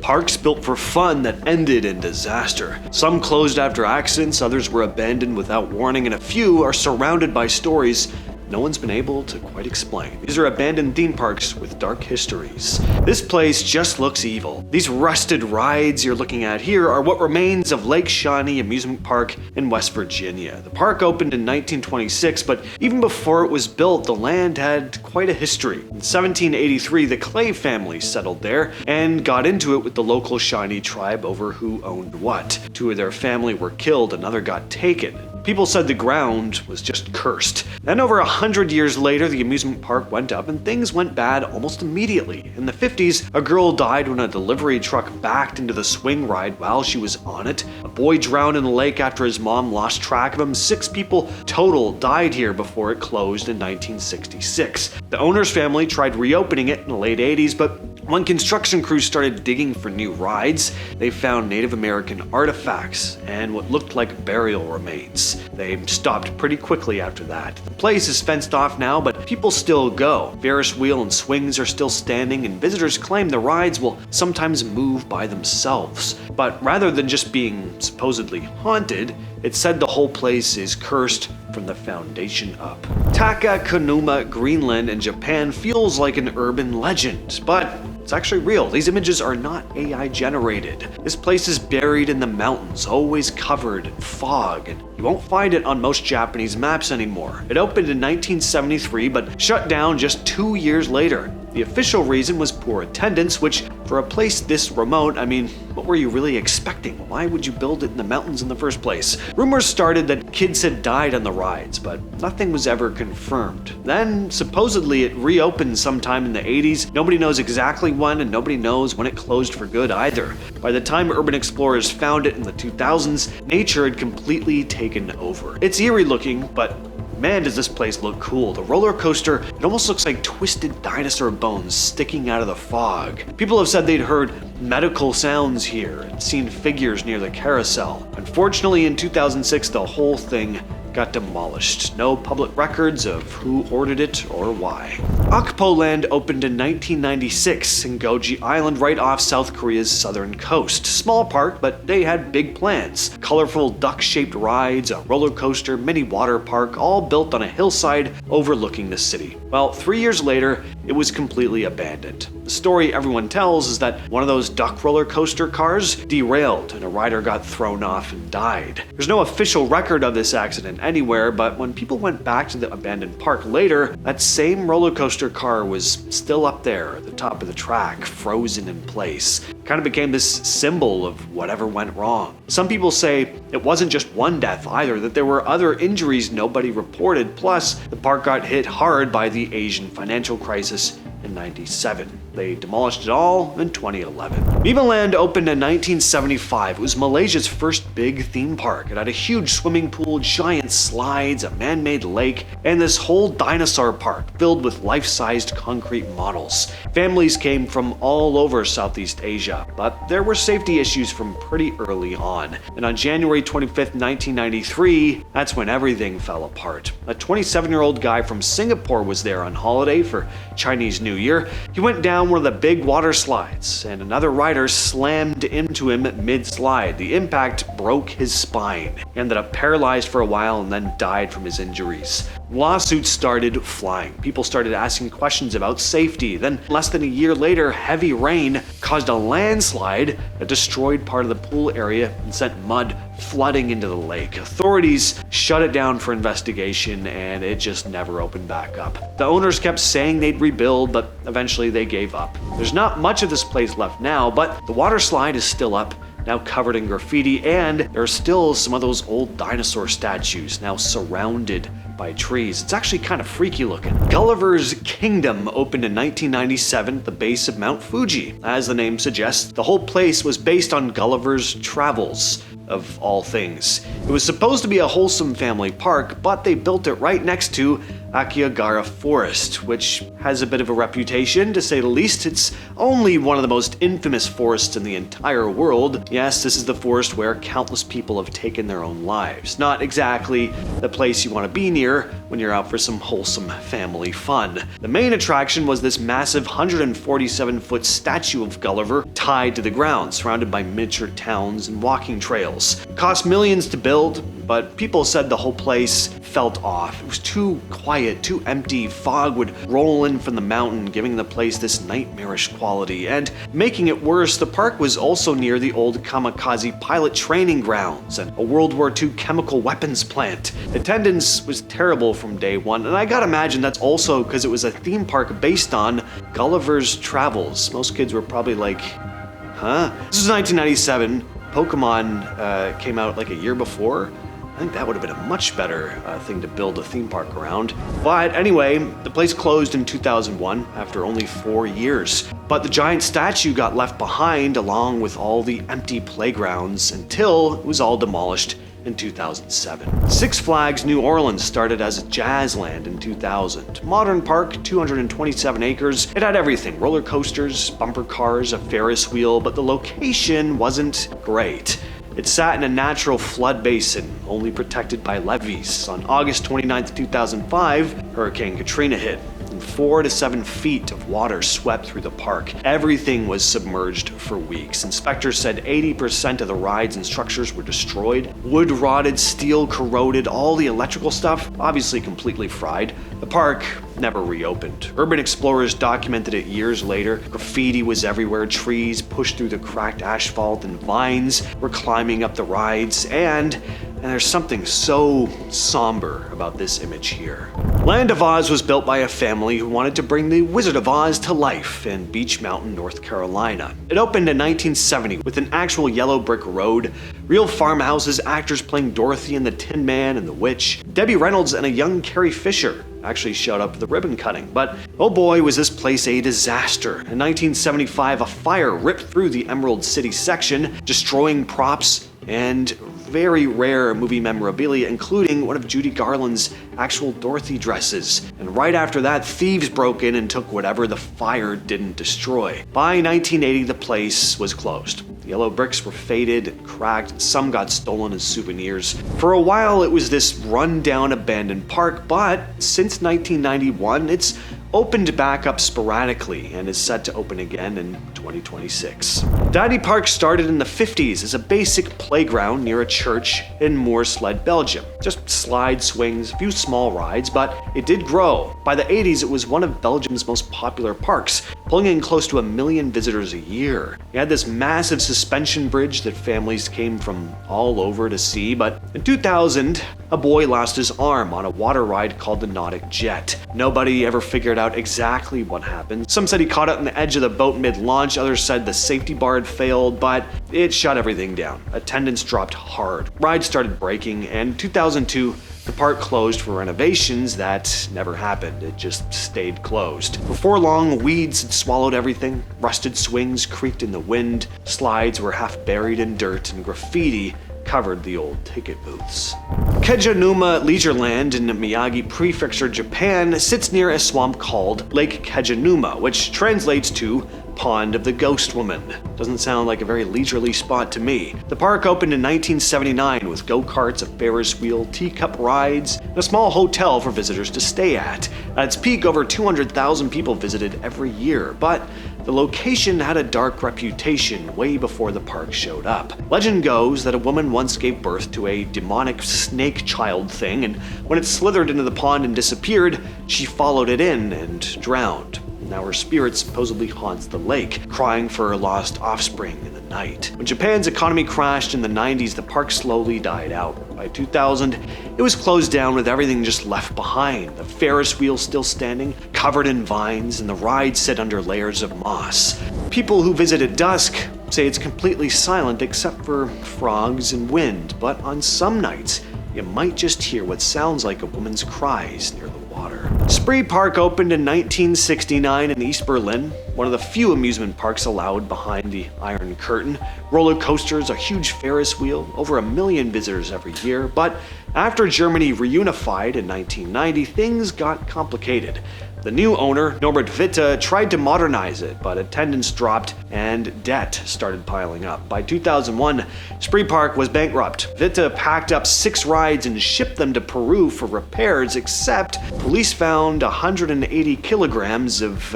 Parks built for fun that ended in disaster. Some closed after accidents, others were abandoned without warning, and a few are surrounded by stories no one's been able to quite explain. These are abandoned theme parks with dark histories. This place just looks evil. These rusted rides you're looking at here are what remains of Lake Shawnee Amusement Park in West Virginia. The park opened in 1926, but even before it was built, the land had quite a history. In 1783, the Clay family settled there and got into it with the local Shawnee tribe over who owned what. Two of their family were killed, another got taken. People said the ground was just cursed. Then over 100 years later, the amusement park went up and things went bad almost immediately. In the 50s, a girl died when a delivery truck backed into the swing ride while she was on it. A boy drowned in the lake after his mom lost track of him. 6 people total died here before it closed in 1966. The owner's family tried reopening it in the late 80s, but when construction crews started digging for new rides, they found Native American artifacts and what looked like burial remains. They stopped pretty quickly after that. The place is fenced off now, but people still go. Ferris wheel and swings are still standing, and visitors claim the rides will sometimes move by themselves. But rather than just being supposedly haunted, it's said the whole place is cursed from the foundation up. Takakonuma Greenland in Japan feels like an urban legend, but it's actually real. These images are not AI generated. This place is buried in the mountains, always covered in fog, and you won't find it on most Japanese maps anymore. It opened in 1973, but shut down just 2 years later. The official reason was poor attendance, which for a place this remote, I mean, what were you really expecting? Why would you build it in the mountains in the first place? Rumors started that kids had died on the rides, but nothing was ever confirmed. Then, supposedly it reopened sometime in the 80s. Nobody knows exactly when, and nobody knows when it closed for good either. By the time urban explorers found it in the 2000s, nature had completely taken over. It's eerie looking, but man, does this place look cool. The roller coaster, it almost looks like twisted dinosaur bones sticking out of the fog. People have said they'd heard medical sounds here and seen figures near the carousel. Unfortunately, in 2006, the whole thing got demolished. No public records of who ordered it or why. Okpo Land opened in 1996 in Goji Island right off South Korea's southern coast. Small park, but they had big plans. Colorful duck-shaped rides, a roller coaster, mini water park, all built on a hillside overlooking the city. Well, 3 years later, it was completely abandoned. The story everyone tells is that one of those duck roller coaster cars derailed and a rider got thrown off and died. There's no official record of this accident anywhere, but when people went back to the abandoned park later, that same roller coaster car was still up there at the top of the track, frozen in place. It kind of became this symbol of whatever went wrong. Some people say it wasn't just one death either, that there were other injuries nobody reported, plus the park got hit hard by the Asian financial crisis in '97. They demolished it all in 2011. Mimaland opened in 1975. It was Malaysia's first big theme park. It had a huge swimming pool, giant slides, a man-made lake, and this whole dinosaur park filled with life-sized concrete models. Families came from all over Southeast Asia, but there were safety issues from pretty early on. And on January 25th, 1993, that's when everything fell apart. A 27-year-old guy from Singapore was there on holiday for Chinese New Year. He went down one of the big water slides, and another rider slammed into him mid-slide. The impact broke his spine. He ended up paralyzed for a while and then died from his injuries. Lawsuits started flying. People started asking questions about safety. Then, less than a year later, heavy rain caused a landslide that destroyed part of the pool area and sent mud flooding into the lake. Authorities shut it down for investigation, and it just never opened back up. The owners kept saying they'd rebuild, but eventually they gave up. There's not much of this place left now, but the water slide is still up, now covered in graffiti, and there are still some of those old dinosaur statues now surrounded by trees. It's actually kind of freaky looking. Gulliver's Kingdom opened in 1997 at the base of Mount Fuji. As the name suggests, the whole place was based on Gulliver's travels. of all things. It was supposed to be a wholesome family park, but they built it right next to Akihabara Forest, which has a bit of a reputation, to say the least. It's only one of the most infamous forests in the entire world. Yes, this is the forest where countless people have taken their own lives. Not exactly the place you want to be near when you're out for some wholesome family fun. The main attraction was this massive 147-foot statue of Gulliver tied to the ground, surrounded by miniature towns and walking trails. It cost millions to build, but people said the whole place felt off. It was too quiet, too empty. Fog would roll in from the mountain, giving the place this nightmarish quality. And making it worse, the park was also near the old kamikaze pilot training grounds and a World War II chemical weapons plant. Attendance was terrible from day one, and I gotta imagine that's also because it was a theme park based on Gulliver's Travels. Most kids were probably like, huh? This was 1997. Pokemon came out like a year before. I think that would have been a much better thing to build a theme park around. But anyway, the place closed in 2001 after only 4 years. But the giant statue got left behind along with all the empty playgrounds until it was all demolished in 2007. Six Flags New Orleans started as a jazz land in 2000. Modern park, 227 acres. It had everything: roller coasters, bumper cars, a Ferris wheel, but the location wasn't great. It sat in a natural flood basin, only protected by levees. On August 29, 2005, Hurricane Katrina hit, and 4 to 7 feet of water swept through the park. Everything was submerged for weeks. Inspectors said 80% of the rides and structures were destroyed. Wood rotted, steel corroded, all the electrical stuff obviously completely fried. The park never reopened. Urban explorers documented it years later. Graffiti was everywhere, trees pushed through the cracked asphalt, and vines were climbing up the rides, and there's something so somber about this image here. Land of Oz was built by a family who wanted to bring the Wizard of Oz to life in Beach Mountain, North Carolina. It opened in 1970 with an actual yellow brick road, real farmhouses, actors playing Dorothy and the Tin Man and the Witch. Debbie Reynolds and a young Carrie Fisher actually showed up for the ribbon cutting. But oh boy, was this place a disaster. In 1975, a fire ripped through the Emerald City section, destroying props and very rare movie memorabilia, including one of Judy Garland's actual Dorothy dresses. And right after that, thieves broke in and took whatever the fire didn't destroy. By 1980, the place was closed. The yellow bricks were faded and cracked, some got stolen as souvenirs. For a while, it was this run-down abandoned park, but since 1991, it's opened back up sporadically and is set to open again in 2026. Dadipark started in the 50s as a basic playground near a church in Moorsled, Belgium. Just slide swings, a few small rides, but it did grow. By the 80s, it was one of Belgium's most popular parks, pulling in close to 1 million visitors a year. It had this massive suspension bridge that families came from all over to see, but in 2000, a boy lost his arm on a water ride called the Nautic Jet. Nobody ever figured out exactly what happened. Some said he caught it on the edge of the boat mid-launch, others said the safety bar had failed, but it shut everything down. Attendance dropped hard. Rides started breaking, and in 2002, the park closed for renovations that never happened. It just stayed closed. Before long, weeds had swallowed everything. Rusted swings creaked in the wind. Slides were half buried in dirt, and graffiti covered the old ticket booths. Kejonuma Leisureland in Miyagi Prefecture, Japan, sits near a swamp called Lake Kejonuma, which translates to Pond of the Ghost Woman. Doesn't sound like a very leisurely spot to me. The park opened in 1979 with go-karts, a Ferris wheel, teacup rides, and a small hotel for visitors to stay at. At its peak, over 200,000 people visited every year, but the location had a dark reputation way before the park showed up. Legend goes that a woman once gave birth to a demonic snake child thing, and when it slithered into the pond and disappeared, she followed it in and drowned. Now her spirit supposedly haunts the lake, crying for her lost offspring in the night. When Japan's economy crashed in the 90s, the park slowly died out. By 2000, it was closed down with everything just left behind. The Ferris wheel still standing, covered in vines, and the ride sit under layers of moss. People who visit at dusk say it's completely silent except for frogs and wind, but on some nights, you might just hear what sounds like a woman's cries near the water. disaster. Spreepark opened in 1969 in East Berlin, one of the few amusement parks allowed behind the Iron Curtain. Roller coasters, a huge Ferris wheel, over 1 million visitors every year. But after Germany reunified in 1990, things got complicated. The new owner, Norbert Witte, tried to modernize it, but attendance dropped and debt started piling up. By 2001, Spreepark was bankrupt. Witte packed up 6 rides and shipped them to Peru for repairs, except police found 180 kilograms of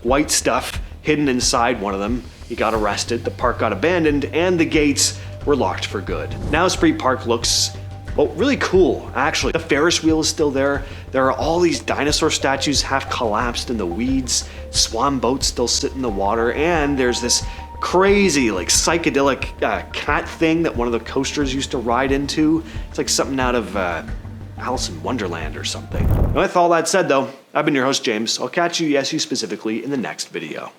white stuff hidden inside one of them. He got arrested, the park got abandoned, and the gates were locked for good. Now Spreepark looks, well, really cool, actually. The Ferris wheel is still there. There are all these dinosaur statues half collapsed in the weeds. Swan boats still sit in the water. And there's this crazy, like, psychedelic cat thing that one of the coasters used to ride into. It's like something out of Alice in Wonderland or something. With all that said, though, I've been your host, James. I'll catch you, yes, you specifically, in the next video.